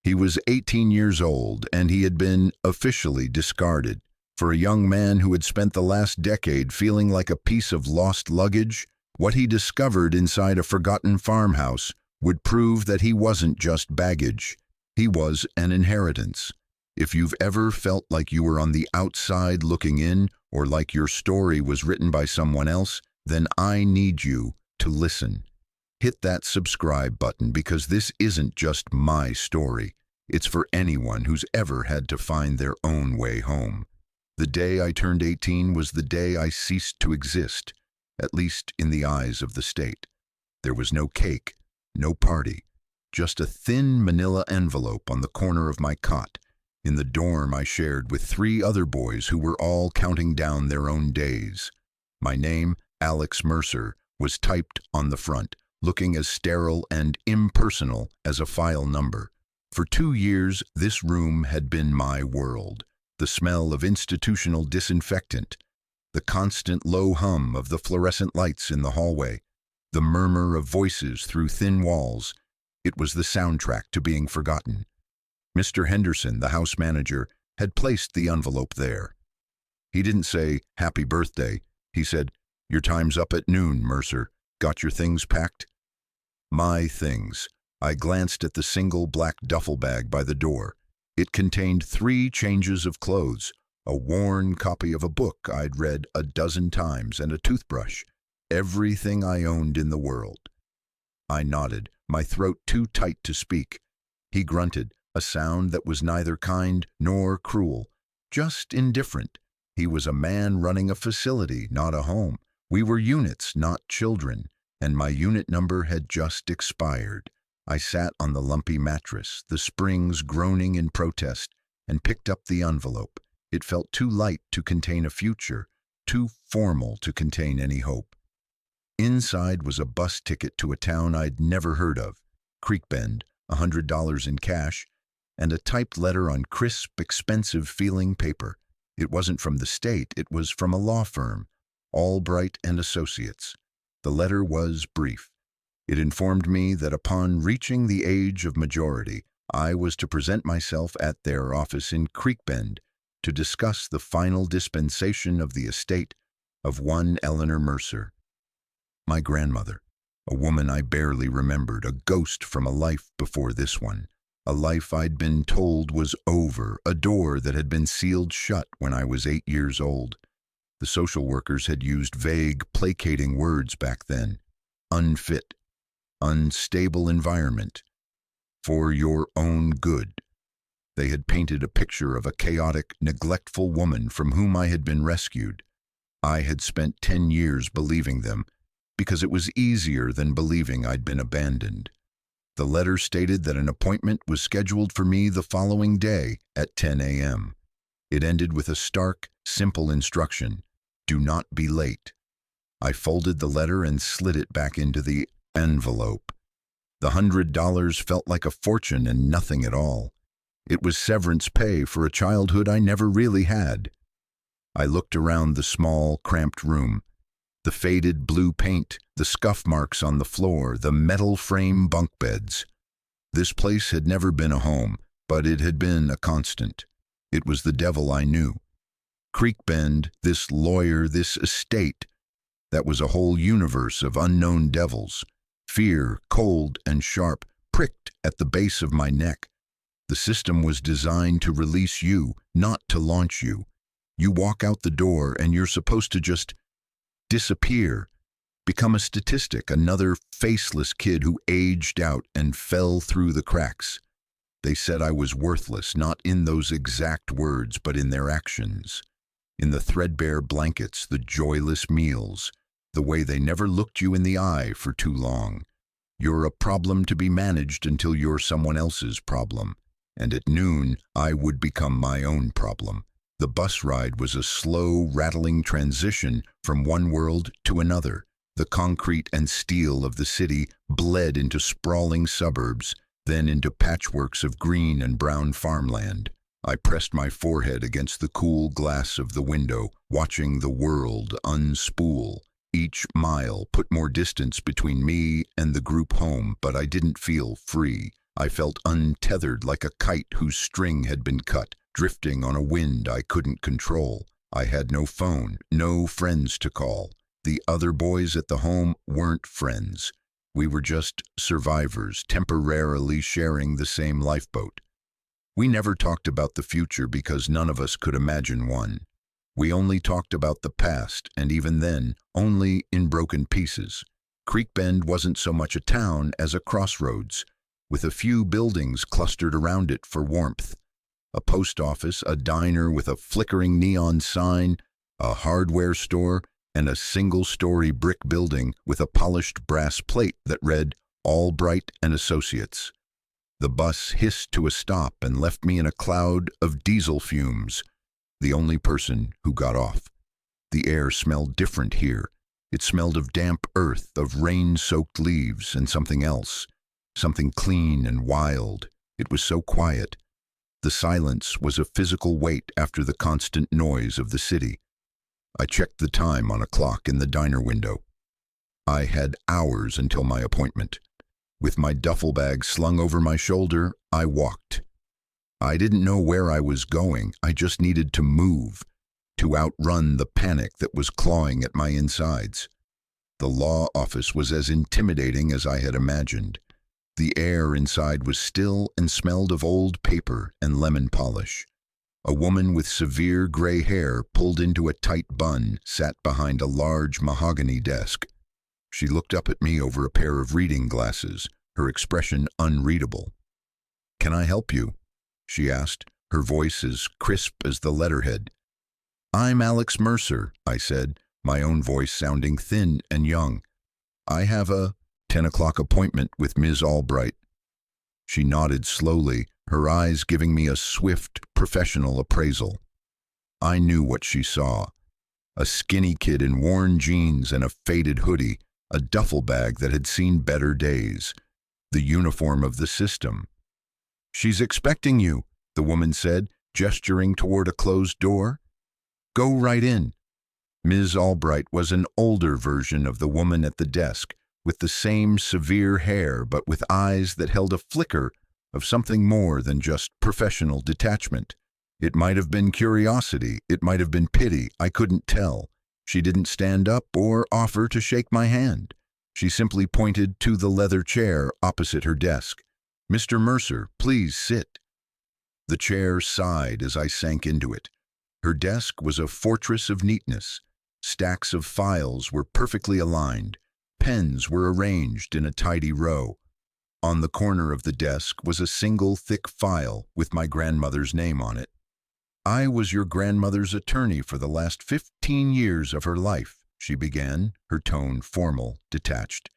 He was 18 years old, and he had been officially discarded. For a young man who had spent the last decade feeling like a piece of lost luggage, what he discovered inside a forgotten farmhouse would prove that he wasn't just baggage. He was an inheritance. If you've ever felt like you were on the outside looking in, or like your story was written by someone else, then I need you to listen. Hit that subscribe button, because this isn't just my story. It's for anyone who's ever had to find their own way home. The day I turned 18 was the day I ceased to exist, at least in the eyes of the state. There was no cake, no party, just a thin manila envelope on the corner of my cot, in the dorm I shared with 3 other boys who were all counting down their own days. My name, Alex Mercer, was typed on the front, looking as sterile and impersonal as a file number. For 2 years, this room had been my world. The smell of institutional disinfectant, the constant low hum of the fluorescent lights in the hallway, the murmur of voices through thin walls. It was the soundtrack to being forgotten. Mr. Henderson, the house manager, had placed the envelope there. He didn't say, "Happy birthday." He said, "Your time's up at noon, Mercer. Got your things packed?" My things. I glanced at the single black duffel bag by the door. It contained 3 changes of clothes, a worn copy of a book I'd read a dozen times, and a toothbrush. Everything I owned in the world. I nodded, my throat too tight to speak. He grunted, a sound that was neither kind nor cruel, just indifferent. He was a man running a facility, not a home. We were units, not children, and my unit number had just expired. I sat on the lumpy mattress, the springs groaning in protest, and picked up the envelope. It felt too light to contain a future, too formal to contain any hope. Inside was a bus ticket to a town I'd never heard of, Creek Bend, $100 in cash, and a typed letter on crisp, expensive-feeling paper. It wasn't from the state, it was from a law firm, Albright and Associates. The letter was brief. It informed me that upon reaching the age of majority, I was to present myself at their office in Creek Bend to discuss the final dispensation of the estate of one Eleanor Mercer. My grandmother, a woman I barely remembered, a ghost from a life before this one, a life I'd been told was over, a door that had been sealed shut when I was 8 years old. The social workers had used vague, placating words back then. Unfit, unstable environment, for your own good. They had painted a picture of a chaotic, neglectful woman from whom I had been rescued. I had spent 10 years believing them, because it was easier than believing I'd been abandoned. The letter stated that an appointment was scheduled for me the following day at 10 a.m. It ended with a stark, simple instruction: do not be late. I folded the letter and slid it back into the envelope. The $100 felt like a fortune and nothing at all. It was severance pay for a childhood I never really had. I looked around the small, cramped room. The faded blue paint, the scuff marks on the floor, the metal frame bunk beds. This place had never been a home, but it had been a constant. It was the devil I knew. Creek Bend, this lawyer, this estate. That was a whole universe of unknown devils. Fear, cold and sharp, pricked at the base of my neck. The system was designed to release you, not to launch you. You walk out the door and you're supposed to just disappear, become a statistic, another faceless kid who aged out and fell through the cracks. They said I was worthless, not in those exact words, but in their actions. In the threadbare blankets, the joyless meals, the way they never looked you in the eye for too long. You're a problem to be managed until you're someone else's problem. And at noon, I would become my own problem. The bus ride was a slow, rattling transition from one world to another. The concrete and steel of the city bled into sprawling suburbs, then into patchworks of green and brown farmland. I pressed my forehead against the cool glass of the window, watching the world unspool. Each mile put more distance between me and the group home, but I didn't feel free. I felt untethered like a kite whose string had been cut, drifting on a wind I couldn't control. I had no phone, no friends to call. The other boys at the home weren't friends. We were just survivors, temporarily sharing the same lifeboat. We never talked about the future because none of us could imagine one. We only talked about the past, and even then, only in broken pieces. Creek Bend wasn't so much a town as a crossroads, with a few buildings clustered around it for warmth. A post office, a diner with a flickering neon sign, a hardware store, and a single-story brick building with a polished brass plate that read Albright and Associates. The bus hissed to a stop and left me in a cloud of diesel fumes, the only person who got off. The air smelled different here. It smelled of damp earth, of rain-soaked leaves, and something else, something clean and wild. It was so quiet. The silence was a physical weight after the constant noise of the city. I checked the time on a clock in the diner window. I had hours until my appointment. With my duffel bag slung over my shoulder, I walked. I didn't know where I was going. I just needed to move, to outrun the panic that was clawing at my insides. The law office was as intimidating as I had imagined. The air inside was still and smelled of old paper and lemon polish. A woman with severe gray hair pulled into a tight bun sat behind a large mahogany desk. She looked up at me over a pair of reading glasses, her expression unreadable. "Can I help you?" she asked, her voice as crisp as the letterhead. "I'm Alex Mercer," I said, my own voice sounding thin and young. "I have a 10 o'clock appointment with Ms. Albright." She nodded slowly, her eyes giving me a swift, professional appraisal. I knew what she saw. A skinny kid in worn jeans and a faded hoodie, a duffel bag that had seen better days. The uniform of the system. "She's expecting you," the woman said, gesturing toward a closed door. "Go right in." Ms. Albright was an older version of the woman at the desk, with the same severe hair but with eyes that held a flicker of something more than just professional detachment. It might have been curiosity, it might have been pity, I couldn't tell. She didn't stand up or offer to shake my hand. She simply pointed to the leather chair opposite her desk. "Mr. Mercer, please sit." The chair sighed as I sank into it. Her desk was a fortress of neatness. Stacks of files were perfectly aligned. Pens were arranged in a tidy row. On the corner of the desk was a single thick file with my grandmother's name on it. "I was your grandmother's attorney for the last 15 years of her life," she began, her tone formal, detached.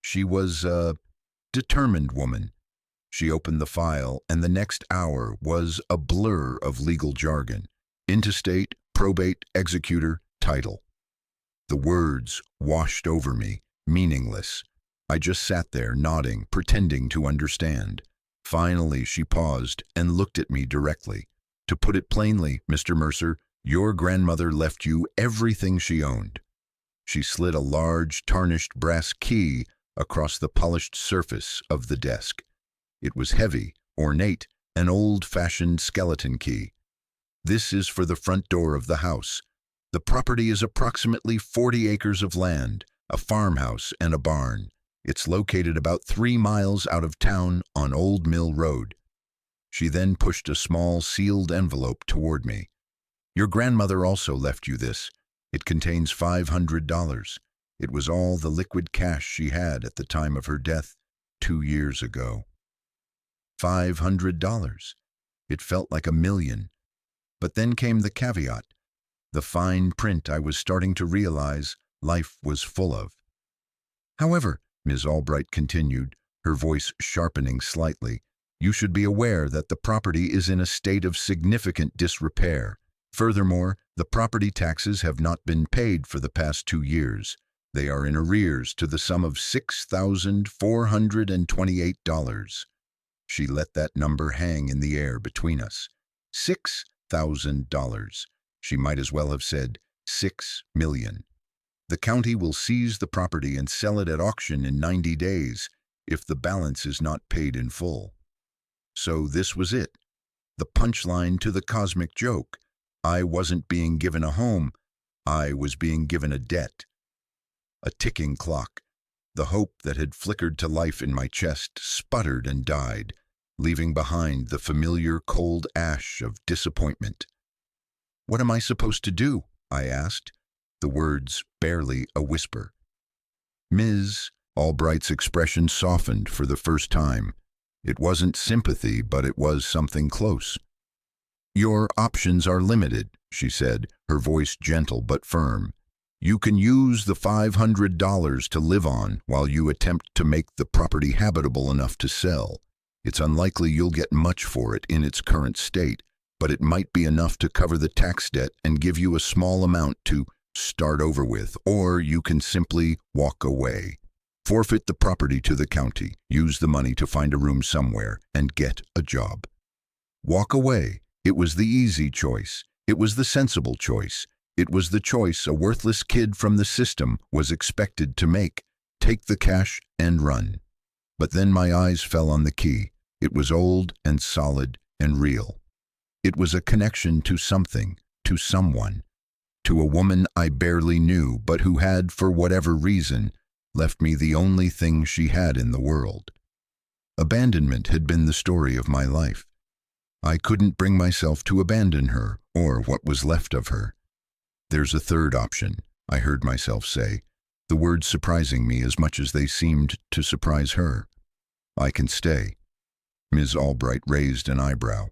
She was a determined woman. She opened the file, and the next hour was a blur of legal jargon. Intestate, probate, executor, title. The words washed over me, meaningless. I just sat there, nodding, pretending to understand. Finally, she paused and looked at me directly. "To put it plainly, Mr. Mercer, your grandmother left you everything she owned." She slid a large, tarnished brass key across the polished surface of the desk. It was heavy, ornate, an old-fashioned skeleton key. "This is for the front door of the house. The property is approximately 40 acres of land, a farmhouse and a barn. It's located about 3 miles out of town on Old Mill Road." She then pushed a small sealed envelope toward me. "Your grandmother also left you this. It contains $500. It was all the liquid cash she had at the time of her death 2 years ago." $500. It felt like $1 million. But then came the caveat, the fine print I was starting to realize life was full of. "However," Ms. Albright continued, her voice sharpening slightly, "you should be aware that the property is in a state of significant disrepair. Furthermore, the property taxes have not been paid for the past 2 years. They are in arrears to the sum of $6,428. She let that number hang in the air between us. $6,000. She might as well have said 6 million. "The county will seize the property and sell it at auction in 90 days if the balance is not paid in full." So this was it, the punchline to the cosmic joke. I wasn't being given a home, I was being given a debt. A ticking clock. The hope that had flickered to life in my chest sputtered and died, leaving behind the familiar cold ash of disappointment. "What am I supposed to do?" I asked, the words barely a whisper. Ms. Albright's expression softened for the first time. It wasn't sympathy, but it was something close. "Your options are limited," she said, her voice gentle but firm. "You can use the $500 to live on while you attempt to make the property habitable enough to sell. It's unlikely you'll get much for it in its current state, but it might be enough to cover the tax debt and give you a small amount to start over with, or you can simply walk away. Forfeit the property to the county, use the money to find a room somewhere, and get a job." Walk away. It was the easy choice. It was the sensible choice. It was the choice a worthless kid from the system was expected to make. Take the cash and run. But then my eyes fell on the key. It was old and solid and real. It was a connection to something, to someone, to a woman I barely knew, but who had, for whatever reason, left me the only thing she had in the world. Abandonment had been the story of my life. I couldn't bring myself to abandon her, or what was left of her. "There's a third option," I heard myself say, the words surprising me as much as they seemed to surprise her. "I can stay." Ms. Albright raised an eyebrow.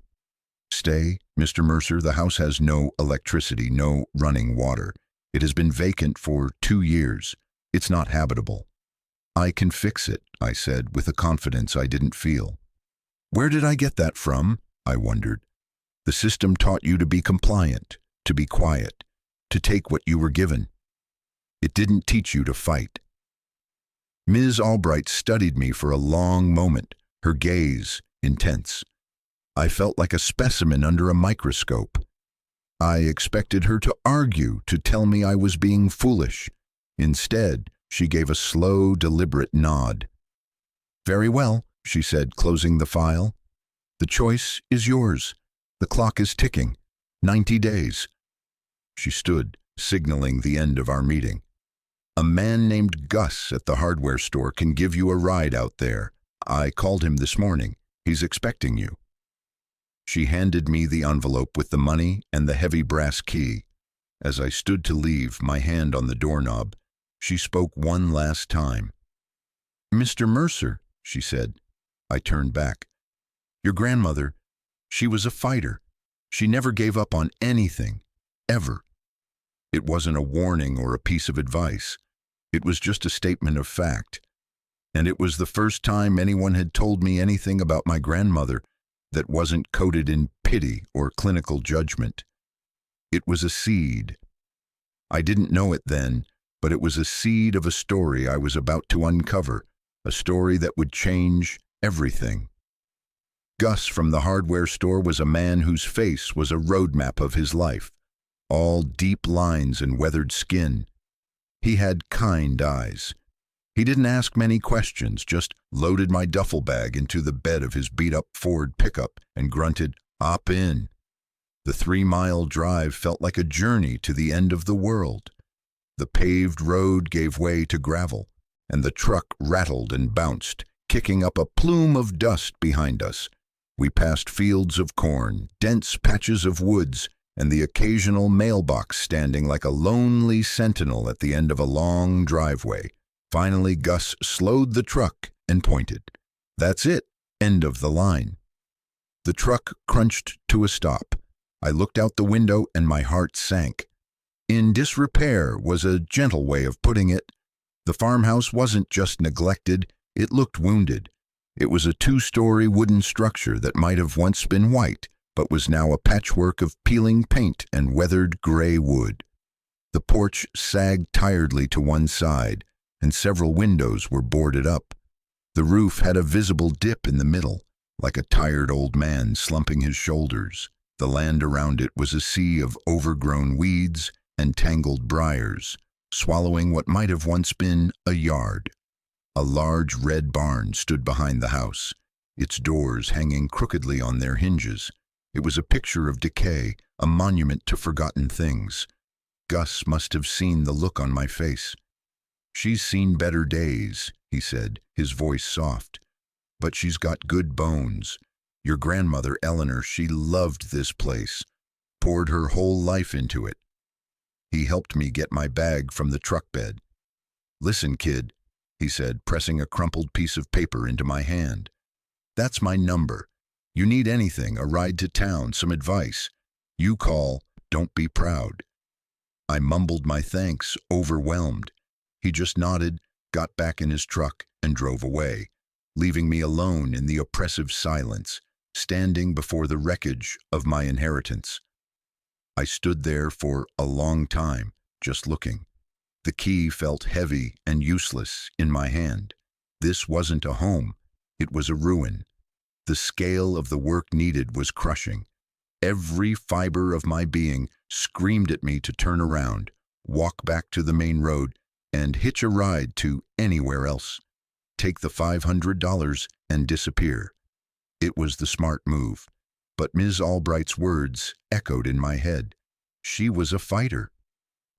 "Stay, Mr. Mercer? The house has no electricity, no running water. It has been vacant for 2 years. It's not habitable." "I can fix it," I said with a confidence I didn't feel. "Where did I get that from?" I wondered. "The system taught you to be compliant, to be quiet, to take what you were given. It didn't teach you to fight." Ms. Albright studied me for a long moment, her gaze intense. I felt like a specimen under a microscope. I expected her to argue, to tell me I was being foolish. Instead, she gave a slow, deliberate nod. "Very well," she said, closing the file. "The choice is yours. The clock is ticking. 90 days. She stood, signaling the end of our meeting. "A man named Gus at the hardware store can give you a ride out there. I called him this morning. He's expecting you." She handed me the envelope with the money and the heavy brass key. As I stood to leave, my hand on the doorknob, she spoke one last time. "Mr. Mercer," she said. I turned back. "Your grandmother, she was a fighter. She never gave up on anything, ever." It wasn't a warning or a piece of advice. It was just a statement of fact. And it was the first time anyone had told me anything about my grandmother that wasn't coated in pity or clinical judgment. It was a seed. I didn't know it then, but it was a seed of a story I was about to uncover, a story that would change everything. Gus from the hardware store was a man whose face was a roadmap of his life, all deep lines and weathered skin. He had kind eyes. He didn't ask many questions, just loaded my duffel bag into the bed of his beat-up Ford pickup and grunted, "Hop in." The 3-mile drive felt like a journey to the end of the world. The paved road gave way to gravel, and the truck rattled and bounced, kicking up a plume of dust behind us. We passed fields of corn, dense patches of woods, and the occasional mailbox standing like a lonely sentinel at the end of a long driveway. Finally, Gus slowed the truck and pointed. "That's it. End of the line." The truck crunched to a stop. I looked out the window and my heart sank. In disrepair was a gentle way of putting it. The farmhouse wasn't just neglected, it looked wounded. It was a 2-story wooden structure that might have once been white, but was now a patchwork of peeling paint and weathered gray wood. The porch sagged tiredly to one side, and several windows were boarded up. The roof had a visible dip in the middle, like a tired old man slumping his shoulders. The land around it was a sea of overgrown weeds and tangled briars, swallowing what might have once been a yard. A large red barn stood behind the house, its doors hanging crookedly on their hinges. It was a picture of decay, a monument to forgotten things. Gus must have seen the look on my face. "She's seen better days," he said, his voice soft. "But she's got good bones. Your grandmother, Eleanor, she loved this place, poured her whole life into it." He helped me get my bag from the truck bed. "Listen, kid," he said, pressing a crumpled piece of paper into my hand. "That's my number. You need anything, a ride to town, some advice. You call, don't be proud." I mumbled my thanks, overwhelmed. He just nodded, got back in his truck, and drove away, leaving me alone in the oppressive silence, standing before the wreckage of my inheritance. I stood there for a long time, just looking. The key felt heavy and useless in my hand. This wasn't a home, it was a ruin. The scale of the work needed was crushing. Every fiber of my being screamed at me to turn around, walk back to the main road, and hitch a ride to anywhere else. Take the $500 and disappear. It was the smart move, but Ms. Albright's words echoed in my head. She was a fighter.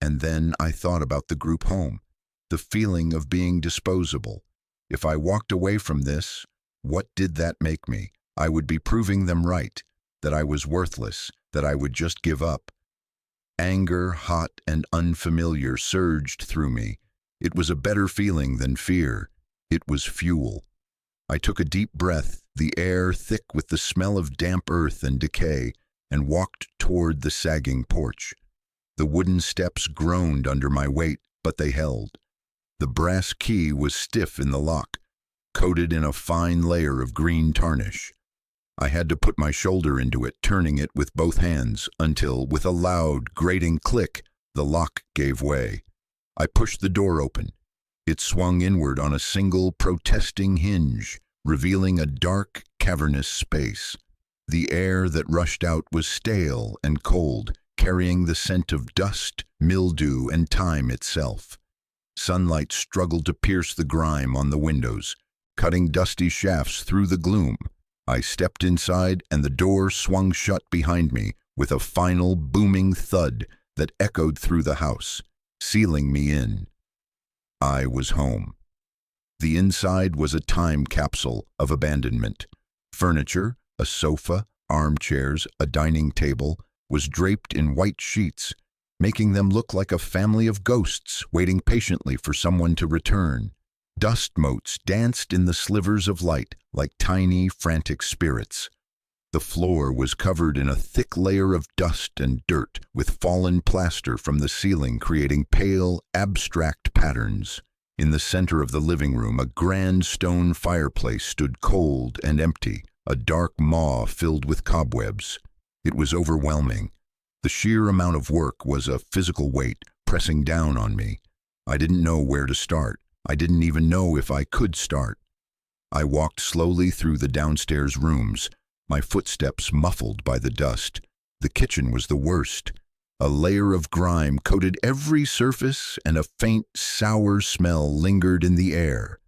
And then I thought about the group home, the feeling of being disposable. If I walked away from this, what did that make me? I would be proving them right, that I was worthless, that I would just give up. Anger, hot and unfamiliar, surged through me. It was a better feeling than fear. It was fuel. I took a deep breath, the air thick with the smell of damp earth and decay, and walked toward the sagging porch. The wooden steps groaned under my weight, but they held. The brass key was stiff in the lock, coated in a fine layer of green tarnish. I had to put my shoulder into it, turning it with both hands, until, with a loud, grating click, the lock gave way. I pushed the door open. It swung inward on a single, protesting hinge, revealing a dark, cavernous space. The air that rushed out was stale and cold, carrying the scent of dust, mildew, and time itself. Sunlight struggled to pierce the grime on the windows, cutting dusty shafts through the gloom. I stepped inside, and the door swung shut behind me with a final booming thud that echoed through the house, sealing me in. I was home. The inside was a time capsule of abandonment. Furniture, a sofa, armchairs, a dining table, was draped in white sheets, making them look like a family of ghosts waiting patiently for someone to return. Dust motes danced in the slivers of light like tiny, frantic spirits. The floor was covered in a thick layer of dust and dirt, with fallen plaster from the ceiling creating pale, abstract patterns. In the center of the living room, a grand stone fireplace stood cold and empty, a dark maw filled with cobwebs. It was overwhelming. The sheer amount of work was a physical weight pressing down on me. I didn't know where to start. I didn't even know if I could start. I walked slowly through the downstairs rooms, my footsteps muffled by the dust. The kitchen was the worst. A layer of grime coated every surface, and a faint, sour smell lingered in the air.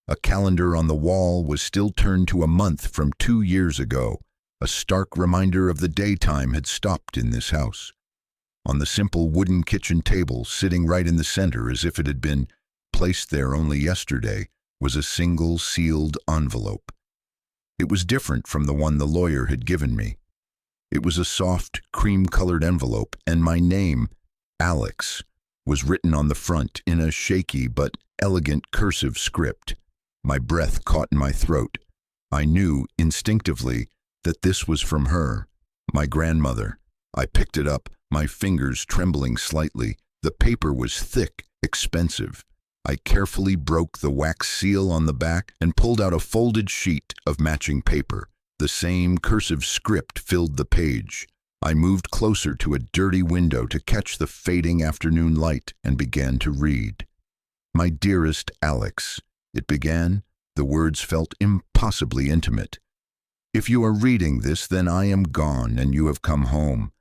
A calendar on the wall was still turned to a month from 2 years ago. A stark reminder of the daytime had stopped in this house. On the simple wooden kitchen table, sitting right in the center as if it had been placed there only yesterday, was a single sealed envelope. It was different from the one the lawyer had given me. It was a soft, cream-colored envelope, and my name, Alex, was written on the front in a shaky but elegant cursive script. My breath caught in my throat. I knew, instinctively, that this was from her, my grandmother. I picked it up, my fingers trembling slightly. The paper was thick, expensive. I carefully broke the wax seal on the back and pulled out a folded sheet of matching paper. The same cursive script filled the page. I moved closer to a dirty window to catch the fading afternoon light and began to read. "My dearest Alex," it began. The words felt impossibly intimate. "If you are reading this, then I am gone and you have come home.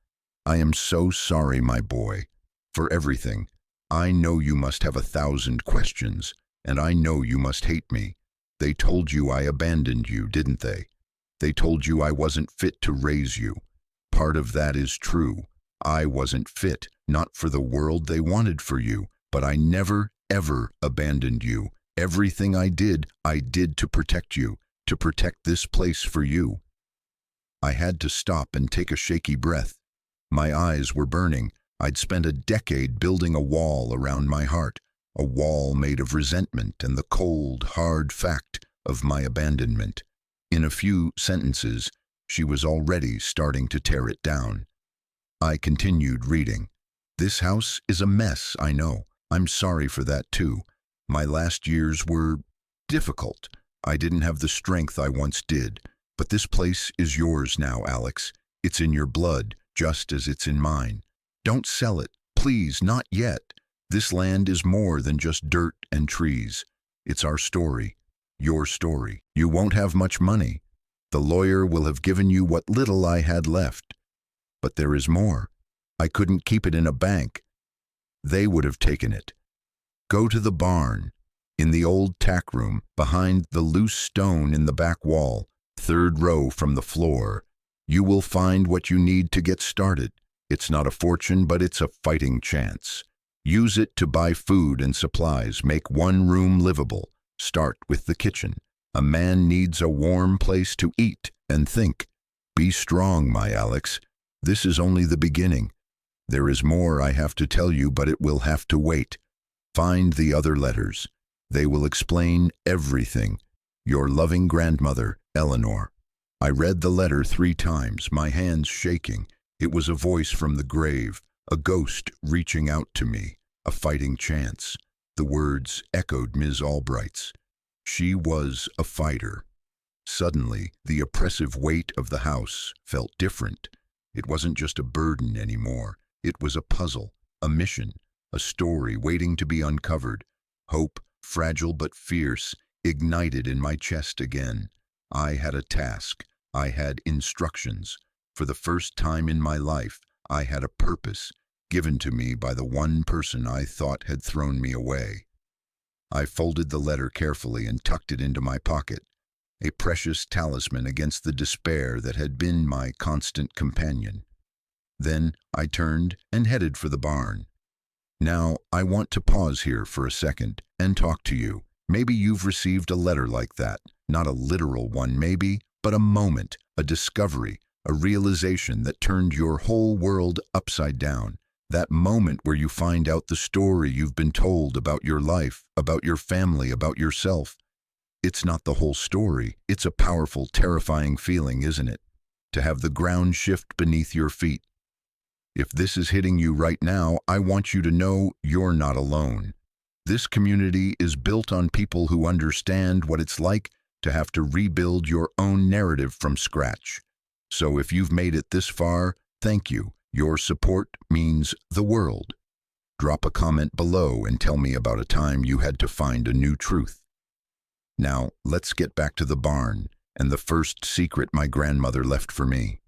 I am so sorry, my boy, for everything. I know you must have 1,000 questions, and I know you must hate me. They told you I abandoned you, didn't they? They told you I wasn't fit to raise you. Part of that is true. I wasn't fit, not for the world they wanted for you, but I never, ever abandoned you. Everything I did to protect you, to protect this place for you. I had to stop and take a shaky breath. My eyes were burning. I'd spent a decade building a wall around my heart, a wall made of resentment and the cold, hard fact of my abandonment. In a few sentences, she was already starting to tear it down. I continued reading. This house is a mess, I know. I'm sorry for that too. My last years were difficult. I didn't have the strength I once did. But this place is yours now, Alex. It's in your blood, just as it's in mine. Don't sell it, please, not yet. This land is more than just dirt and trees. It's our story, your story. You won't have much money. The lawyer will have given you what little I had left. But there is more. I couldn't keep it in a bank. They would have taken it. Go to the barn, in the old tack room, behind the loose stone in the back wall, 3rd row from the floor. You will find what you need to get started. It's not a fortune, but it's a fighting chance. Use it to buy food and supplies. Make one room livable. Start with the kitchen. A man needs a warm place to eat and think. Be strong, my Alex. This is only the beginning. There is more I have to tell you, but it will have to wait. Find the other letters. They will explain everything. Your loving grandmother, Eleanor. I read the letter 3 times, my hands shaking. It was a voice from the grave, a ghost reaching out to me, a fighting chance. The words echoed Ms. Albright's. She was a fighter. Suddenly, the oppressive weight of the house felt different. It wasn't just a burden anymore. It was a puzzle, a mission, a story waiting to be uncovered. Hope, fragile but fierce, ignited in my chest again. I had a task. I had instructions. For the first time in my life, I had a purpose, given to me by the one person I thought had thrown me away. I folded the letter carefully and tucked it into my pocket, a precious talisman against the despair that had been my constant companion. Then I turned and headed for the barn. Now, I want to pause here for a second and talk to you. Maybe you've received a letter like that, not a literal one maybe, but a moment, a discovery, a realization that turned your whole world upside down. That moment where you find out the story you've been told about your life, about your family, about yourself. It's not the whole story. It's a powerful, terrifying feeling, isn't it? To have the ground shift beneath your feet. If this is hitting you right now, I want you to know you're not alone. This community is built on people who understand what it's like to have to rebuild your own narrative from scratch. So if you've made it this far, thank you. Your support means the world. Drop a comment below and tell me about a time you had to find a new truth. Now, let's get back to the barn and the first secret my grandmother left for me.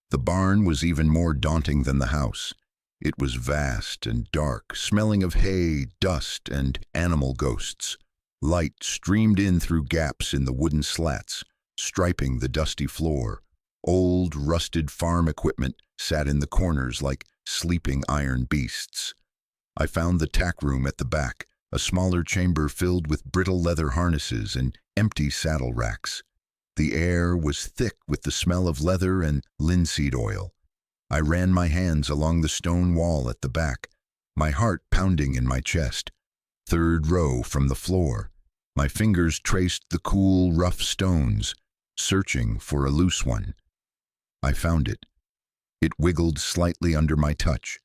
The barn was even more daunting than the house. It was vast and dark, smelling of hay, dust, and animal ghosts. Light streamed in through gaps in the wooden slats, striping the dusty floor. Old, rusted farm equipment sat in the corners like sleeping iron beasts. I found the tack room at the back, a smaller chamber filled with brittle leather harnesses and empty saddle racks. The air was thick with the smell of leather and linseed oil. I ran my hands along the stone wall at the back, my heart pounding in my chest. 3rd row from the floor. My fingers traced the cool, rough stones, searching for a loose one. I found it. It wiggled slightly under my touch.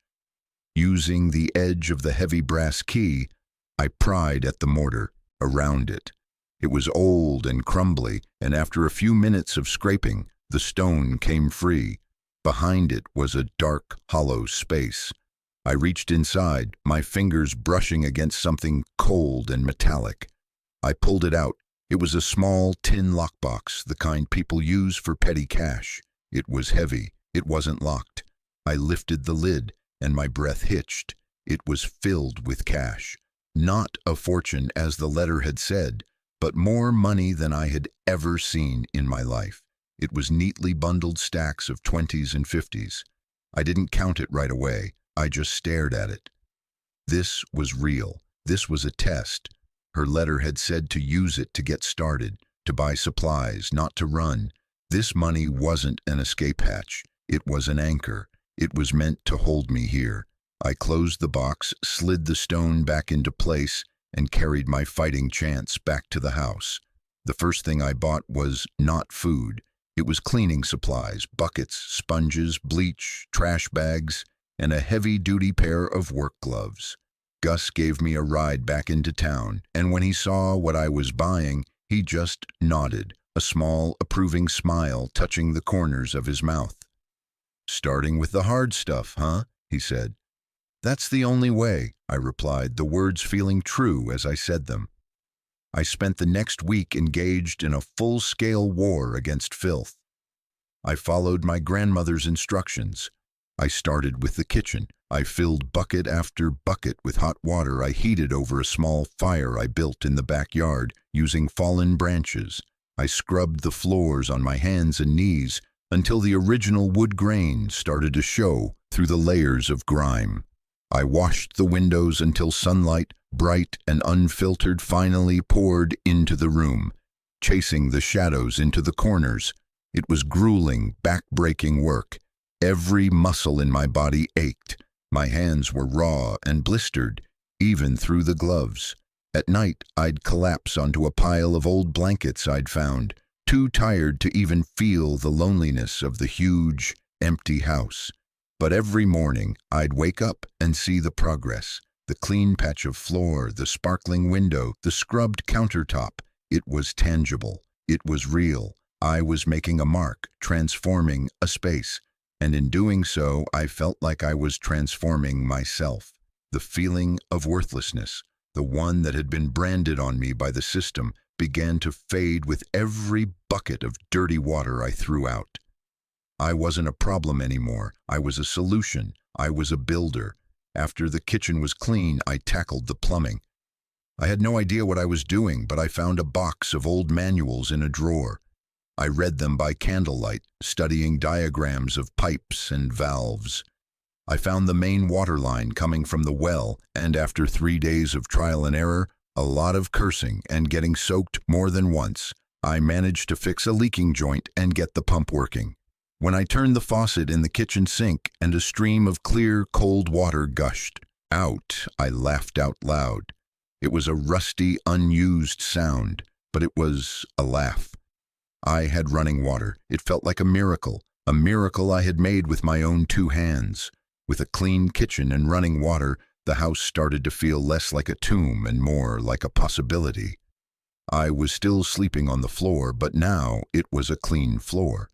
Using the edge of the heavy brass key, I pried at the mortar, around it. It was old and crumbly, and after a few minutes of scraping, the stone came free. Behind it was a dark, hollow space. I reached inside, my fingers brushing against something cold and metallic. I pulled it out. It was a small tin lockbox, the kind people use for petty cash. It was heavy. It wasn't locked. I lifted the lid, and my breath hitched. It was filled with cash. Not a fortune, as the letter had said, but more money than I had ever seen in my life. It was neatly bundled stacks of 20s and 50s. I didn't count it right away. I just stared at it. This was real. This was a test. Her letter had said to use it to get started, to buy supplies, not to run. This money wasn't an escape hatch. It was an anchor. It was meant to hold me here. I closed the box, slid the stone back into place, and carried my fighting chance back to the house. The first thing I bought was not food. It was cleaning supplies, buckets, sponges, bleach, trash bags, and a heavy-duty pair of work gloves. Gus gave me a ride back into town, and when he saw what I was buying, he just nodded, a small, approving smile touching the corners of his mouth. "Starting with the hard stuff, huh?" he said. "That's the only way," I replied, the words feeling true as I said them. I spent the next week engaged in a full-scale war against filth. I followed my grandmother's instructions. I started with the kitchen. I filled bucket after bucket with hot water I heated over a small fire I built in the backyard using fallen branches. I scrubbed the floors on my hands and knees until the original wood grain started to show through the layers of grime. I washed the windows until sunlight, bright and unfiltered, finally poured into the room, chasing the shadows into the corners. It was grueling, back-breaking work. Every muscle in my body ached. My hands were raw and blistered, even through the gloves. At night, I'd collapse onto a pile of old blankets I'd found, too tired to even feel the loneliness of the huge, empty house. But every morning, I'd wake up and see the progress. The clean patch of floor, the sparkling window, the scrubbed countertop. It was tangible. It was real. I was making a mark, transforming a space. And in doing so, I felt like I was transforming myself. The feeling of worthlessness, the one that had been branded on me by the system, began to fade with every bucket of dirty water I threw out. I wasn't a problem anymore. I was a solution. I was a builder. After the kitchen was clean, I tackled the plumbing. I had no idea what I was doing, but I found a box of old manuals in a drawer. I read them by candlelight, studying diagrams of pipes and valves. I found the main water line coming from the well, and after 3 days of trial and error, a lot of cursing and getting soaked more than once, I managed to fix a leaking joint and get the pump working. When I turned the faucet in the kitchen sink and a stream of clear, cold water gushed out, I laughed out loud. It was a rusty, unused sound, but it was a laugh. I had running water. It felt like a miracle I had made with my own 2 hands. With a clean kitchen and running water, the house started to feel less like a tomb and more like a possibility. I was still sleeping on the floor, but now it was a clean floor.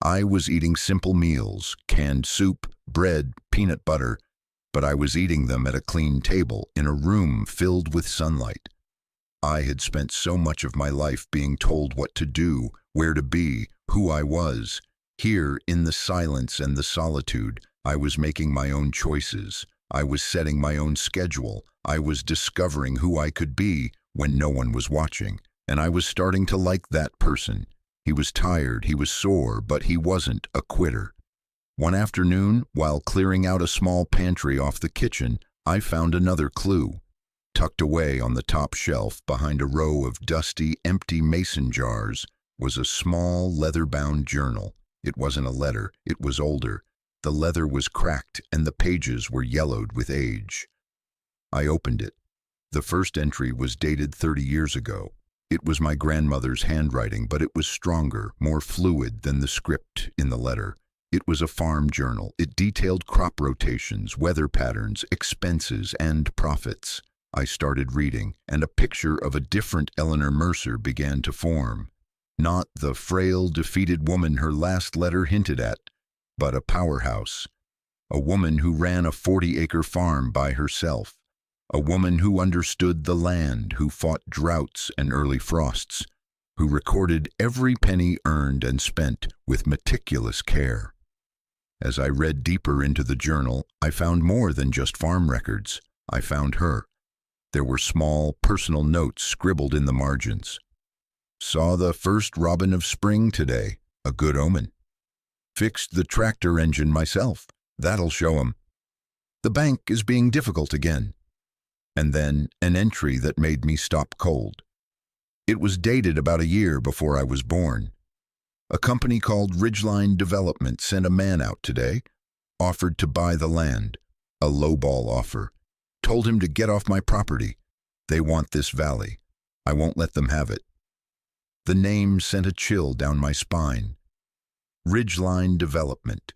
I was eating simple meals, canned soup, bread, peanut butter, but I was eating them at a clean table in a room filled with sunlight. I had spent so much of my life being told what to do, where to be, who I was. Here, in the silence and the solitude, I was making my own choices. I was setting my own schedule. I was discovering who I could be when no one was watching, and I was starting to like that person. He was tired, he was sore, but he wasn't a quitter. One afternoon, while clearing out a small pantry off the kitchen, I found another clue. Tucked away on the top shelf behind a row of dusty, empty mason jars was a small leather-bound journal. It wasn't a letter, it was older. The leather was cracked and the pages were yellowed with age. I opened it. The first entry was dated 30 years ago. It was my grandmother's handwriting, but it was stronger, more fluid than the script in the letter. It was a farm journal. It detailed crop rotations, weather patterns, expenses, and profits. I started reading, and a picture of a different Eleanor Mercer began to form. Not the frail, defeated woman her last letter hinted at, but a powerhouse. A woman who ran a 40-acre farm by herself. A woman who understood the land, who fought droughts and early frosts, who recorded every penny earned and spent with meticulous care. As I read deeper into the journal, I found more than just farm records. I found her. There were small, personal notes scribbled in the margins. Saw the first robin of spring today. A good omen. Fixed the tractor engine myself. That'll show 'em. The bank is being difficult again. And then an entry that made me stop cold. It was dated about a year before I was born. A company called Ridgeline Development sent a man out today, offered to buy the land, a lowball offer. Told him to get off my property. They want this valley. I won't let them have it. The name sent a chill down my spine. Ridgeline Development.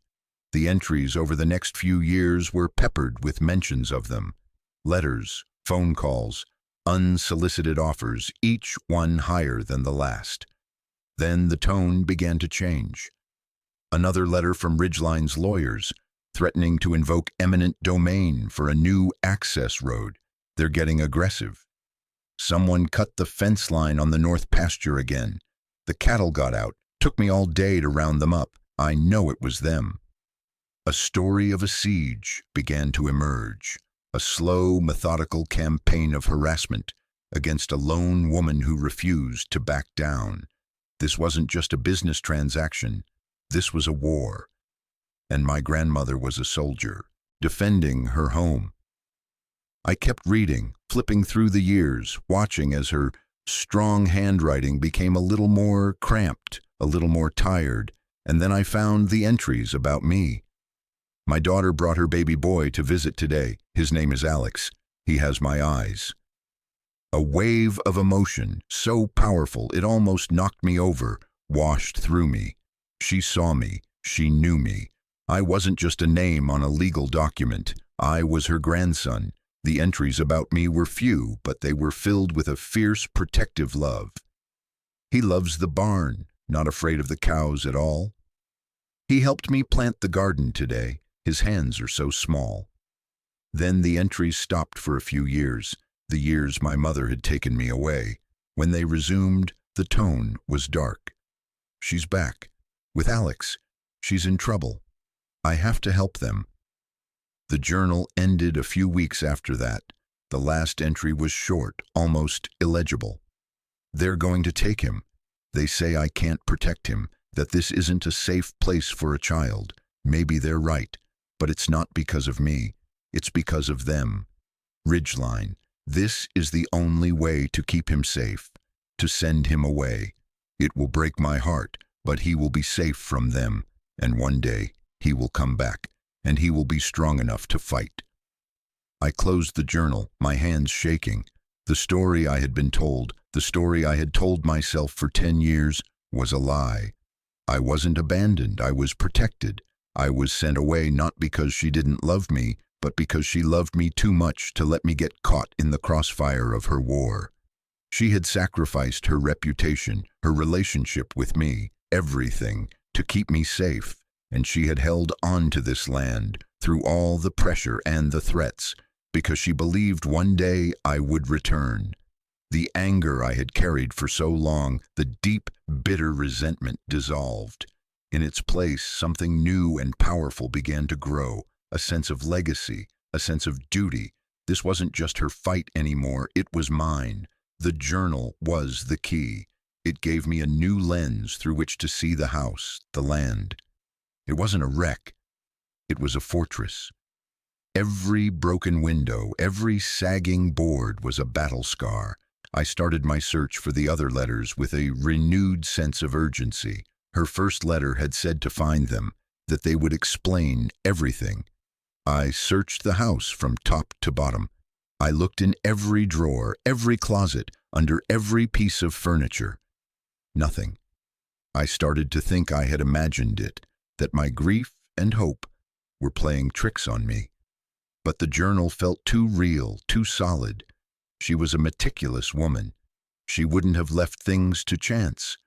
The entries over the next few years were peppered with mentions of them. Letters, phone calls, unsolicited offers, each one higher than the last. Then the tone began to change. Another letter from Ridgeline's lawyers, threatening to invoke eminent domain for a new access road. They're getting aggressive. Someone cut the fence line on the north pasture again. The cattle got out. Took me all day to round them up. I know it was them. A story of a siege began to emerge. A slow, methodical campaign of harassment against a lone woman who refused to back down. This wasn't just a business transaction. This was a war. And my grandmother was a soldier, defending her home. I kept reading, flipping through the years, watching as her strong handwriting became a little more cramped, a little more tired, and then I found the entries about me. My daughter brought her baby boy to visit today. His name is Alex. He has my eyes. A wave of emotion, so powerful it almost knocked me over, washed through me. She saw me. She knew me. I wasn't just a name on a legal document. I was her grandson. The entries about me were few, but they were filled with a fierce, protective love. He loves the barn, not afraid of the cows at all. He helped me plant the garden today. His hands are so small. Then the entries stopped for a few years, the years my mother had taken me away. When they resumed, the tone was dark. She's back. With Alex. She's in trouble. I have to help them. The journal ended a few weeks after that. The last entry was short, almost illegible. They're going to take him. They say I can't protect him, that this isn't a safe place for a child. Maybe they're right, but it's not because of me. It's because of them. Ridgeline, this is the only way to keep him safe, to send him away. It will break my heart, but he will be safe from them, and one day he will come back, and he will be strong enough to fight. I closed the journal, my hands shaking. The story I had been told, the story I had told myself for 10 years, was a lie. I wasn't abandoned, I was protected. I was sent away not because she didn't love me, but because she loved me too much to let me get caught in the crossfire of her war. She had sacrificed her reputation, her relationship with me, everything, to keep me safe, and she had held on to this land through all the pressure and the threats, because she believed one day I would return. The anger I had carried for so long, the deep, bitter resentment dissolved. In its place, something new and powerful began to grow, a sense of legacy, a sense of duty. This wasn't just her fight anymore, it was mine. The journal was the key. It gave me a new lens through which to see the house, the land. It wasn't a wreck. It was a fortress. Every broken window, every sagging board was a battle scar. I started my search for the other letters with a renewed sense of urgency. Her first letter had said to find them, that they would explain everything. I searched the house from top to bottom. I looked in every drawer, every closet, under every piece of furniture. Nothing. I started to think I had imagined it, that my grief and hope were playing tricks on me. But the journal felt too real, too solid. She was a meticulous woman. She wouldn't have left things to chance.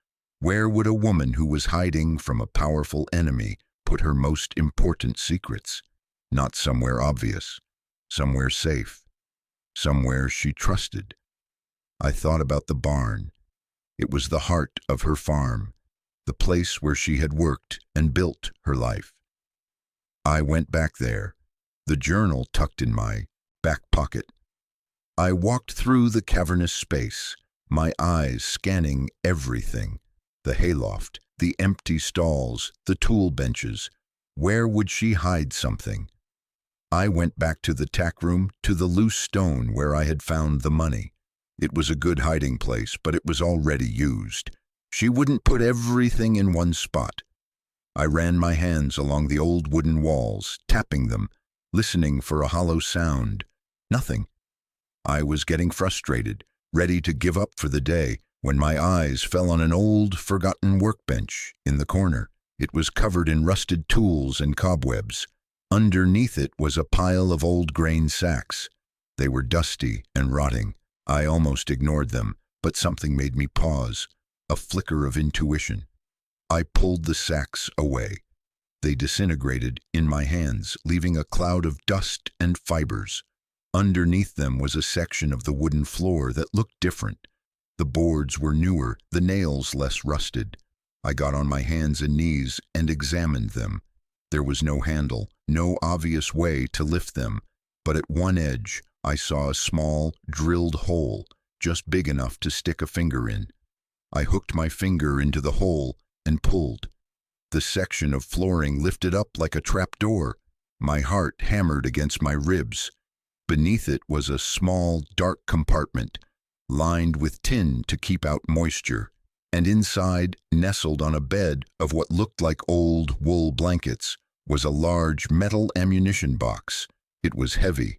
Where would a woman who was hiding from a powerful enemy put her most important secrets? Not somewhere obvious, somewhere safe, somewhere she trusted. I thought about the barn. It was the heart of her farm, the place where she had worked and built her life. I went back there, the journal tucked in my back pocket. I walked through the cavernous space, my eyes scanning everything. The hayloft, the empty stalls, the tool benches. Where would she hide something? I went back to the tack room, to the loose stone where I had found the money. It was a good hiding place, but it was already used. She wouldn't put everything in one spot. I ran my hands along the old wooden walls, tapping them, listening for a hollow sound. Nothing. I was getting frustrated, ready to give up for the day, when my eyes fell on an old, forgotten workbench in the corner. It was covered in rusted tools and cobwebs. Underneath it was a pile of old grain sacks. They were dusty and rotting. I almost ignored them, but something made me pause, a flicker of intuition. I pulled the sacks away. They disintegrated in my hands, leaving a cloud of dust and fibers. Underneath them was a section of the wooden floor that looked different. The boards were newer, the nails less rusted. I got on my hands and knees and examined them. There was no handle, no obvious way to lift them, but at one edge I saw a small, drilled hole, just big enough to stick a finger in. I hooked my finger into the hole and pulled. The section of flooring lifted up like a trapdoor. My heart hammered against my ribs. Beneath it was a small, dark compartment, lined with tin to keep out moisture, and inside, nestled on a bed of what looked like old wool blankets, was a large metal ammunition box. It was heavy.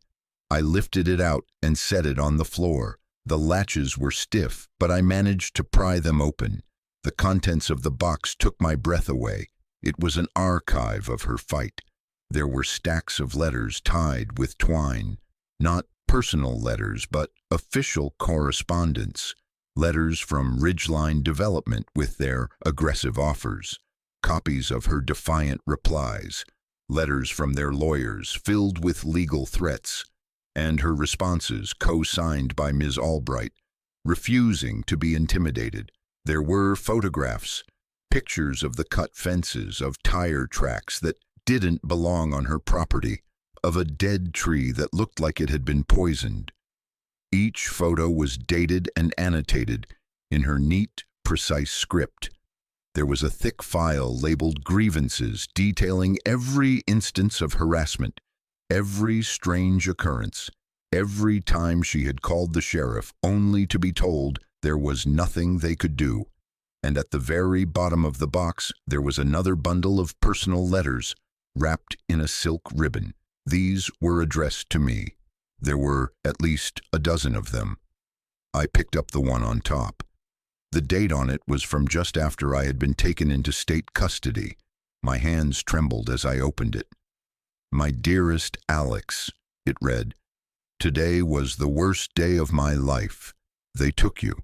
I lifted it out and set it on the floor. The latches were stiff, but I managed to pry them open. The contents of the box took my breath away. It was an archive of her fight. There were stacks of letters tied with twine. Not personal letters, but official correspondence. Letters from Ridgeline Development with their aggressive offers. Copies of her defiant replies. Letters from their lawyers filled with legal threats. And her responses co-signed by Ms. Albright, refusing to be intimidated. There were photographs, pictures of the cut fences, of tire tracks that didn't belong on her property, of a dead tree that looked like it had been poisoned. Each photo was dated and annotated in her neat, precise script. There was a thick file labeled grievances detailing every instance of harassment, every strange occurrence, every time she had called the sheriff only to be told there was nothing they could do. And at the very bottom of the box there was another bundle of personal letters wrapped in a silk ribbon. These were addressed to me. There were at least a dozen of them. I picked up the one on top. The date on it was from just after I had been taken into state custody. My hands trembled as I opened it. "My dearest Alex," it read, "today was the worst day of my life. They took you."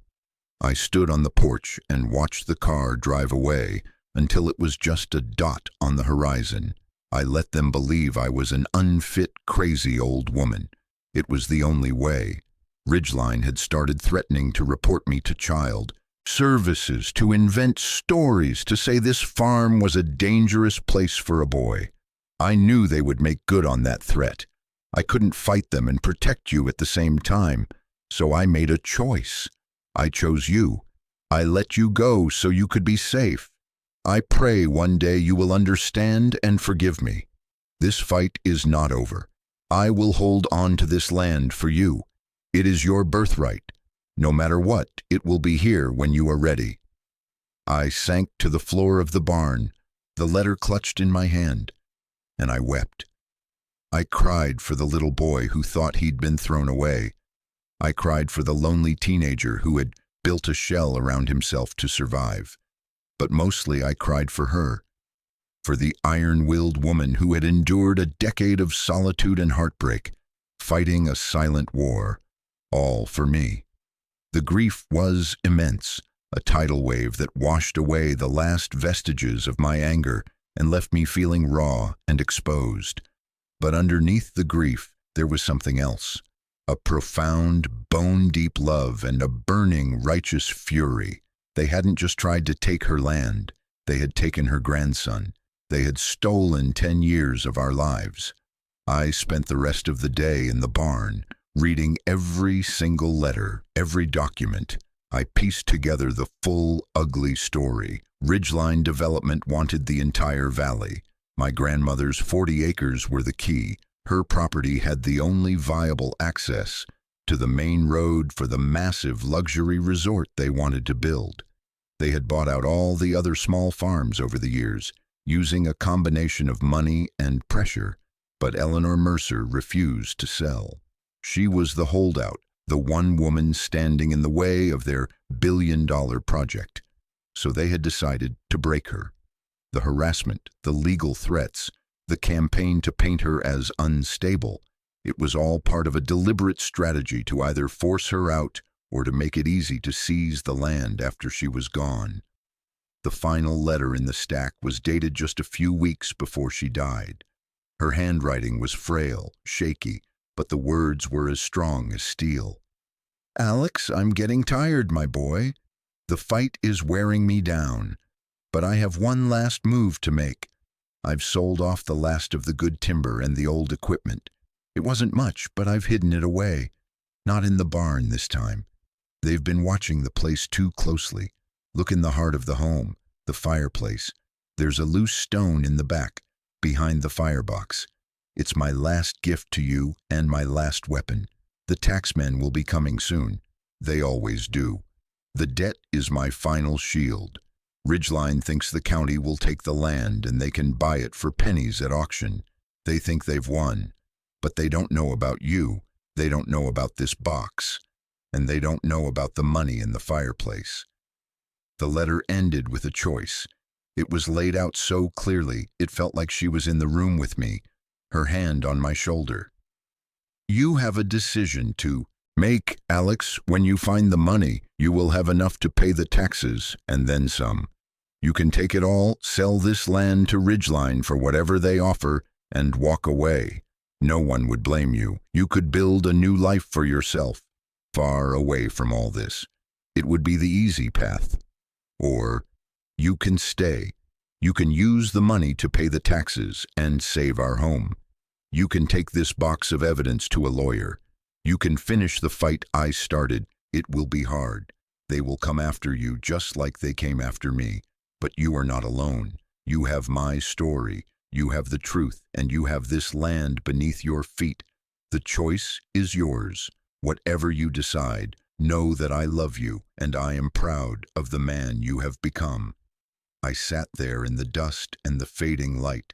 I stood on the porch and watched the car drive away until it was just a dot on the horizon. I let them believe I was an unfit, crazy old woman. It was the only way. Ridgeline had started threatening to report me to child services, to invent stories, to say this farm was a dangerous place for a boy. I knew they would make good on that threat. I couldn't fight them and protect you at the same time, so I made a choice. I chose you. I let you go so you could be safe. I pray one day you will understand and forgive me. This fight is not over. I will hold on to this land for you. It is your birthright. No matter what, it will be here when you are ready. I sank to the floor of the barn, the letter clutched in my hand, and I wept. I cried for the little boy who thought he'd been thrown away. I cried for the lonely teenager who had built a shell around himself to survive. But mostly I cried for her, for the iron-willed woman who had endured a decade of solitude and heartbreak, fighting a silent war, all for me. The grief was immense, a tidal wave that washed away the last vestiges of my anger and left me feeling raw and exposed. But underneath the grief, there was something else, a profound, bone-deep love and a burning, righteous fury. They hadn't just tried to take her land. They had taken her grandson. They had stolen 10 years of our lives. I spent the rest of the day in the barn, reading every single letter, every document. I pieced together the full, ugly story. Ridgeline Development wanted the entire valley. My grandmother's 40 acres were the key. Her property had the only viable access to the main road for the massive luxury resort they wanted to build. They had bought out all the other small farms over the years, using a combination of money and pressure, but Eleanor Mercer refused to sell. She was the holdout, the one woman standing in the way of their billion-dollar project. So they had decided to break her. The harassment, the legal threats, the campaign to paint her as unstable, it was all part of a deliberate strategy to either force her out or to make it easy to seize the land after she was gone. The final letter in the stack was dated just a few weeks before she died. Her handwriting was frail, shaky, but the words were as strong as steel. "Alex, I'm getting tired, my boy. The fight is wearing me down, but I have one last move to make. I've sold off the last of the good timber and the old equipment. It wasn't much, but I've hidden it away. Not in the barn this time. They've been watching the place too closely. Look in the heart of the home, the fireplace. There's a loose stone in the back, behind the firebox. It's my last gift to you and my last weapon. The taxmen will be coming soon. They always do. The debt is my final shield. Ridgeline thinks the county will take the land and they can buy it for pennies at auction. They think they've won. But they don't know about you. They don't know about this box. And they don't know about the money in the fireplace." The letter ended with a choice. It was laid out so clearly, it felt like she was in the room with me, her hand on my shoulder. "You have a decision to make, Alex. When you find the money, you will have enough to pay the taxes and then some. You can take it all, sell this land to Ridgeline for whatever they offer, and walk away. No one would blame you. You could build a new life for yourself, far away from all this. It would be the easy path. Or you can stay. You can use the money to pay the taxes and save our home. You can take this box of evidence to a lawyer. You can finish the fight I started. It will be hard. They will come after you just like they came after me. But you are not alone. You have my story. You have the truth, and you have this land beneath your feet. The choice is yours. Whatever you decide, know that I love you, and I am proud of the man you have become." I sat there in the dust and the fading light,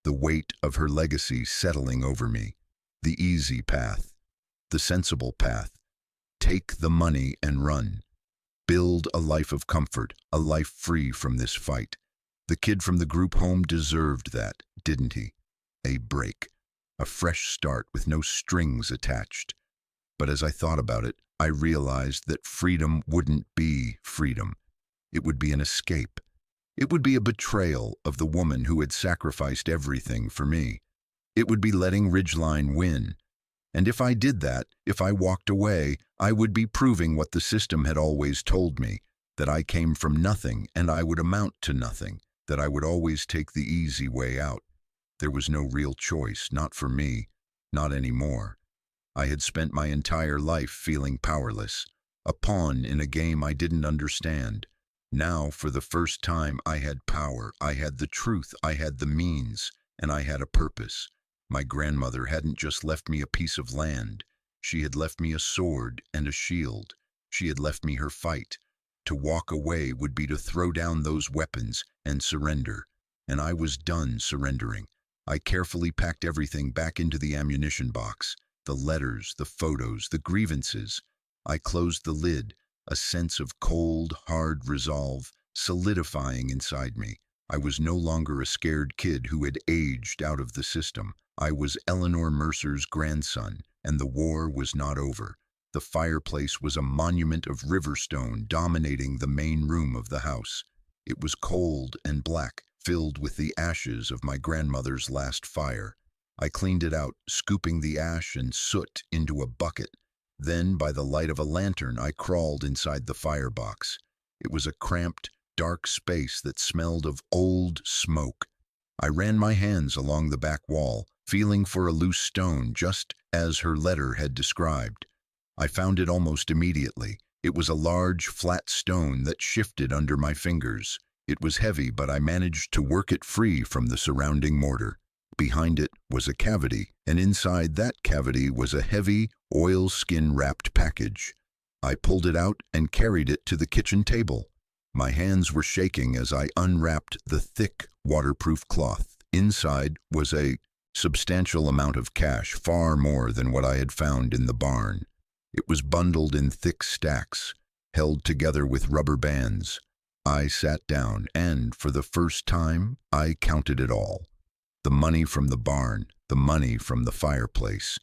the weight of her legacy settling over me. The easy path, the sensible path. Take the money and run. Build a life of comfort, a life free from this fight. The kid from the group home deserved that, didn't he? A break, a fresh start with no strings attached. But as I thought about it, I realized that freedom wouldn't be freedom. It would be an escape. It would be a betrayal of the woman who had sacrificed everything for me. It would be letting Ridgeline win. And if I did that, if I walked away, I would be proving what the system had always told me, that I came from nothing and I would amount to nothing, that I would always take the easy way out. There was no real choice, not for me, not anymore. I had spent my entire life feeling powerless, a pawn in a game I didn't understand. Now, for the first time, I had power, I had the truth, I had the means, and I had a purpose. My grandmother hadn't just left me a piece of land. She had left me a sword and a shield. She had left me her fight. To walk away would be to throw down those weapons and surrender. And I was done surrendering. I carefully packed everything back into the ammunition box. The letters, the photos, the grievances. I closed the lid, a sense of cold, hard resolve solidifying inside me. I was no longer a scared kid who had aged out of the system. I was Eleanor Mercer's grandson, and the war was not over. The fireplace was a monument of riverstone dominating the main room of the house. It was cold and black, filled with the ashes of my grandmother's last fire. I cleaned it out, scooping the ash and soot into a bucket. Then, by the light of a lantern, I crawled inside the firebox. It was a cramped, dark space that smelled of old smoke. I ran my hands along the back wall, feeling for a loose stone just as her letter had described. I found it almost immediately. It was a large, flat stone that shifted under my fingers. It was heavy, but I managed to work it free from the surrounding mortar. Behind it was a cavity, and inside that cavity was a heavy, oilskin-wrapped package. I pulled it out and carried it to the kitchen table. My hands were shaking as I unwrapped the thick, waterproof cloth. Inside was a substantial amount of cash, far more than what I had found in the barn. It was bundled in thick stacks, held together with rubber bands. I sat down and, for the first time, I counted it all. The money from the barn, the money from the fireplace.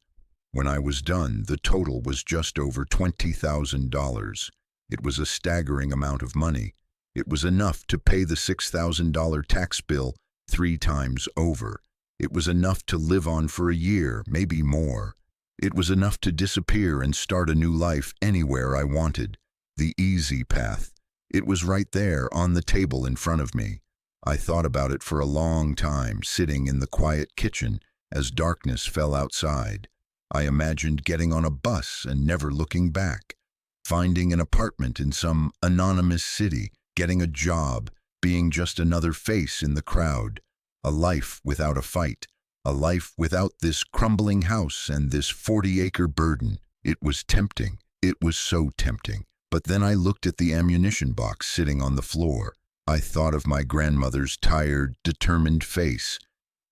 When I was done, the total was just over $20,000. It was a staggering amount of money. It was enough to pay the $6,000 tax bill 3 times over. It was enough to live on for a year, maybe more. It was enough to disappear and start a new life anywhere I wanted. The easy path. It was right there on the table in front of me. I thought about it for a long time, sitting in the quiet kitchen as darkness fell outside. I imagined getting on a bus and never looking back, finding an apartment in some anonymous city, getting a job, being just another face in the crowd, a life without a fight, a life without this crumbling house and this 40-acre burden. It was tempting. It was so tempting. But then I looked at the ammunition box sitting on the floor. I thought of my grandmother's tired, determined face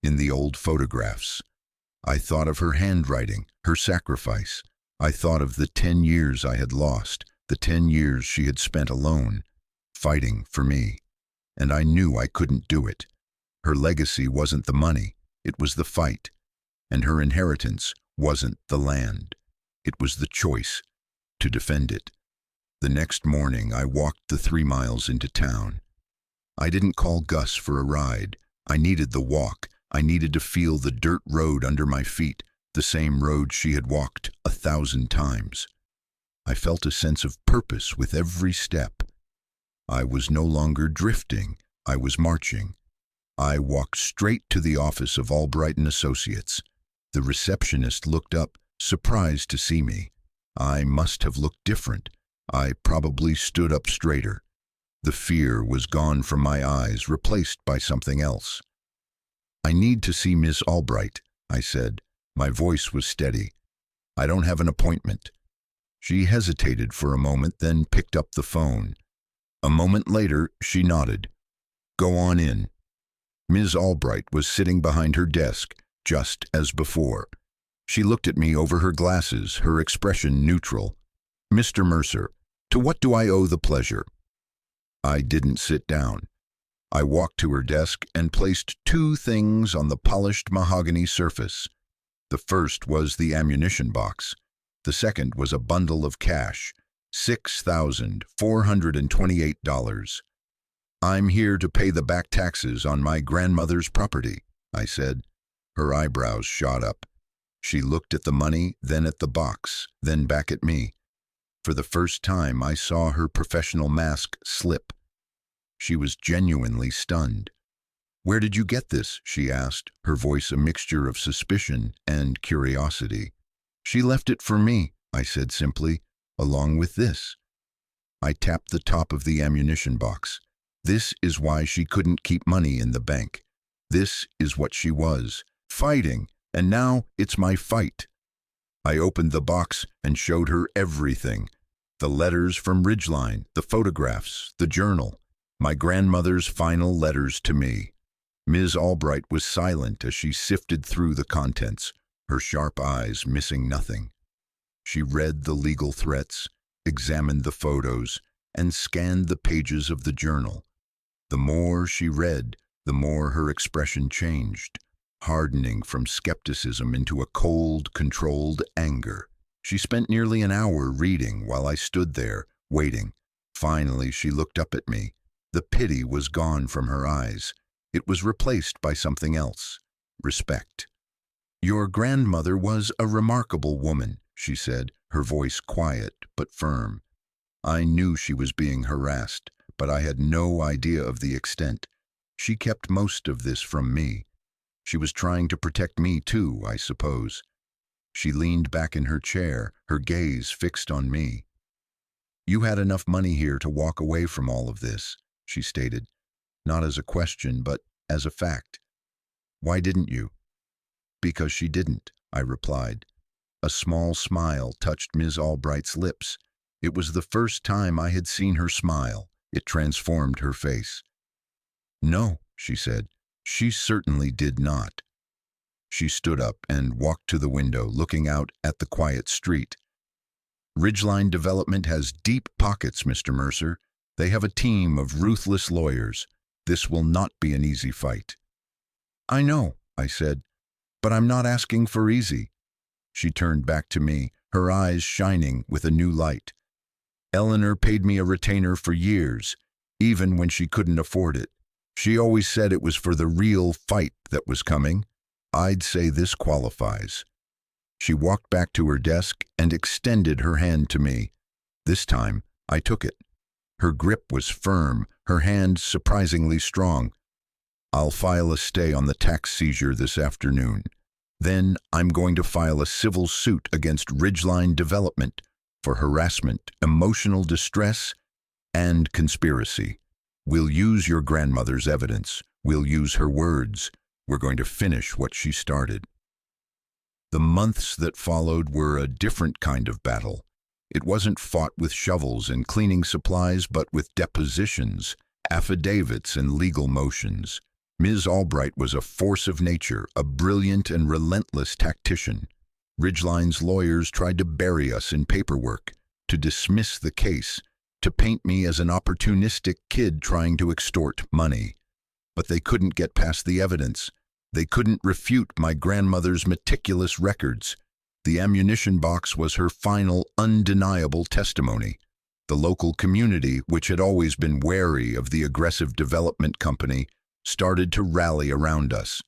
in the old photographs. I thought of her handwriting, her sacrifice. I thought of the 10 years I had lost, the 10 years she had spent alone, fighting for me. And I knew I couldn't do it. Her legacy wasn't the money, it was the fight. And her inheritance wasn't the land. It was the choice to defend it. The next morning, I walked the 3 miles into town. I didn't call Gus for a ride. I needed the walk. I needed to feel the dirt road under my feet, the same road she had walked 1,000 times. I felt a sense of purpose with every step. I was no longer drifting. I was marching. I walked straight to the office of Albright and Associates. The receptionist looked up, surprised to see me. I must have looked different. I probably stood up straighter. The fear was gone from my eyes, replaced by something else. "I need to see Miss Albright," I said. My voice was steady. "I don't have an appointment." She hesitated for a moment, then picked up the phone. A moment later, she nodded. "Go on in." Ms. Albright was sitting behind her desk, just as before. She looked at me over her glasses, her expression neutral. "Mr. Mercer, to what do I owe the pleasure?" I didn't sit down. I walked to her desk and placed 2 things on the polished mahogany surface. The first was the ammunition box. The second was a bundle of cash, $6,428. "I'm here to pay the back taxes on my grandmother's property," I said. Her eyebrows shot up. She looked at the money, then at the box, then back at me. For the first time, I saw her professional mask slip. She was genuinely stunned. "Where did you get this?" she asked, her voice a mixture of suspicion and curiosity. "She left it for me," I said simply, "along with this." I tapped the top of the ammunition box. This is why she couldn't keep money in the bank. This is what she was, fighting, and now it's my fight. I opened the box and showed her everything. The letters from Ridgeline, the photographs, the journal, my grandmother's final letters to me. Ms. Albright was silent as she sifted through the contents, her sharp eyes missing nothing. She read the legal threats, examined the photos, and scanned the pages of the journal. The more she read, the more her expression changed, hardening from skepticism into a cold, controlled anger. She spent nearly an hour reading while I stood there, waiting. Finally, she looked up at me. The pity was gone from her eyes. It was replaced by something else, respect. "Your grandmother was a remarkable woman," she said, her voice quiet but firm. I knew she was being harassed, but I had no idea of the extent. She kept most of this from me. She was trying to protect me too, I suppose. She leaned back in her chair, her gaze fixed on me. You had enough money here to walk away from all of this, she stated, not as a question, but as a fact. Why didn't you? Because she didn't, I replied. A small smile touched Ms. Albright's lips. It was the first time I had seen her smile. It transformed her face. No, she said, she certainly did not. She stood up and walked to the window, looking out at the quiet street. Ridgeline Development has deep pockets, Mr. Mercer. They have a team of ruthless lawyers. This will not be an easy fight. I know, I said, but I'm not asking for easy. She turned back to me, her eyes shining with a new light. Eleanor paid me a retainer for years, even when she couldn't afford it. She always said it was for the real fight that was coming. I'd say this qualifies. She walked back to her desk and extended her hand to me. This time, I took it. Her grip was firm, her hand surprisingly strong. I'll file a stay on the tax seizure this afternoon. Then I'm going to file a civil suit against Ridgeline Development for harassment, emotional distress, and conspiracy. We'll use your grandmother's evidence. We'll use her words. We're going to finish what she started. The months that followed were a different kind of battle. It wasn't fought with shovels and cleaning supplies, but with depositions, affidavits, and legal motions. Ms. Albright was a force of nature, a brilliant and relentless tactician. Ridgeline's lawyers tried to bury us in paperwork, to dismiss the case, to paint me as an opportunistic kid trying to extort money. But they couldn't get past the evidence. They couldn't refute my grandmother's meticulous records. The ammunition box was her final, undeniable testimony. The local community, which had always been wary of the aggressive development company, started to rally around us.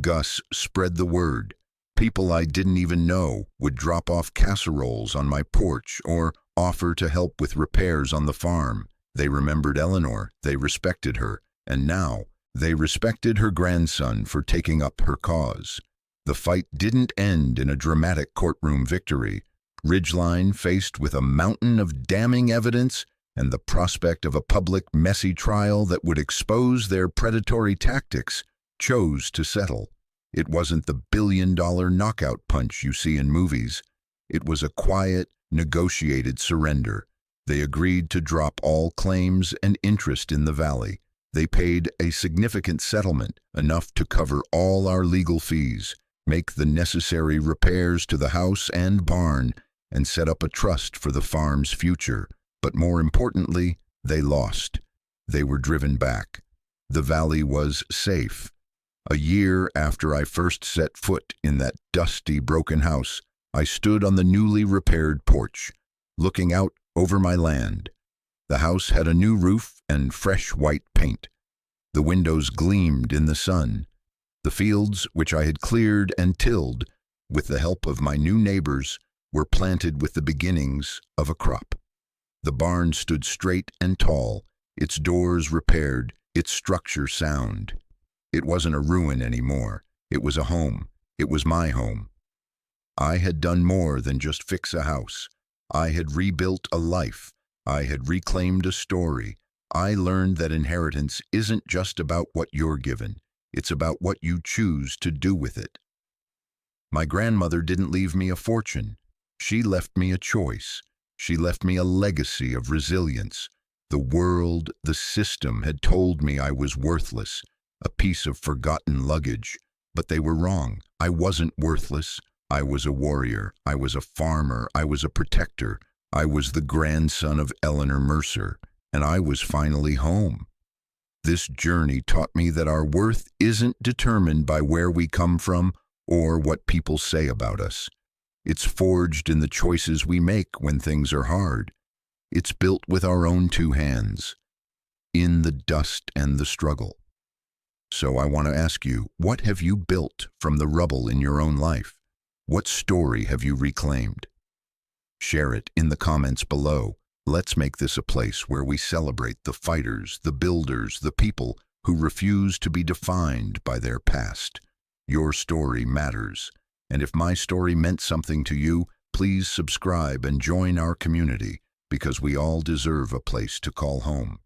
Gus spread the word. People I didn't even know would drop off casseroles on my porch or offer to help with repairs on the farm. They remembered Eleanor, they respected her, and now they respected her grandson for taking up her cause. The fight didn't end in a dramatic courtroom victory. Ridgeline, faced with a mountain of damning evidence and the prospect of a public, messy trial that would expose their predatory tactics, chose to settle. It wasn't the billion-dollar knockout punch you see in movies. It was a quiet, negotiated surrender. They agreed to drop all claims and interest in the valley. They paid a significant settlement, enough to cover all our legal fees, make the necessary repairs to the house and barn, and set up a trust for the farm's future. But more importantly, they lost. They were driven back. The valley was safe. A year after I first set foot in that dusty, broken house, I stood on the newly repaired porch, looking out over my land. The house had a new roof and fresh white paint. The windows gleamed in the sun. The fields, which I had cleared and tilled, with the help of my new neighbors, were planted with the beginnings of a crop. The barn stood straight and tall, its doors repaired, its structure sound. It wasn't a ruin anymore. It was a home. It was my home. I had done more than just fix a house. I had rebuilt a life. I had reclaimed a story. I learned that inheritance isn't just about what you're given. It's about what you choose to do with it. My grandmother didn't leave me a fortune. She left me a choice. She left me a legacy of resilience. The world, the system had told me I was worthless, a piece of forgotten luggage. But they were wrong. I wasn't worthless. I was a warrior. I was a farmer. I was a protector. I was the grandson of Eleanor Mercer, and I was finally home. This journey taught me that our worth isn't determined by where we come from or what people say about us. It's forged in the choices we make when things are hard. It's built with our own two hands, in the dust and the struggle. So I want to ask you, what have you built from the rubble in your own life? What story have you reclaimed? Share it in the comments below. Let's make this a place where we celebrate the fighters, the builders, the people who refuse to be defined by their past. Your story matters. And if my story meant something to you, please subscribe and join our community. because we all deserve a place to call home.